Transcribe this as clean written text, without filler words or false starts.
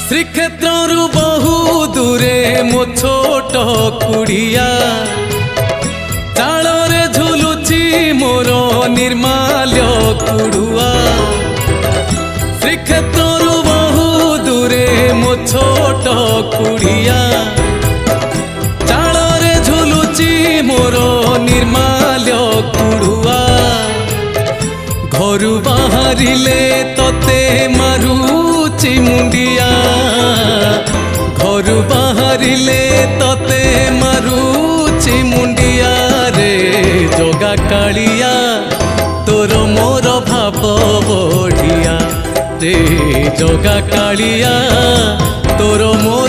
ଶ୍ରୀକ୍ଷେତ୍ରରୁ ବହୁ ଦୂରେ ମୋ ଛୋଟ କୁଡ଼ିଆ ତାଳରେ ଝୁଲୁଛି ମୋର ନିର୍ମାଲ୍ୟ କୁଡ଼ୁଆ। ଶ୍ରୀକ୍ଷେତ୍ରରୁ ବହୁ ଦୂରେ ମୋ ଛୋଟ କୁଡ଼ିଆ ତାଳରେ ଝୁଲୁଛି ମୋର ନିର୍ମାଲ୍ୟ କୁଡ଼ୁଆ। ଘରୁ ବାହାରିଲେ ତତେ ମାରୁଛି ମୁଣ୍ଡିଆ, ଘରୁ ବାହାରିଲେ ତତେ ମାରୁଛି ମୁଣ୍ଡିଆ। ରେ ଜଗା କାଳିଆ ତୋର ମୋର ଭାବ ବଢ଼ିଆ, ରେ ଜଗା କାଳିଆ ତୋର ମୋର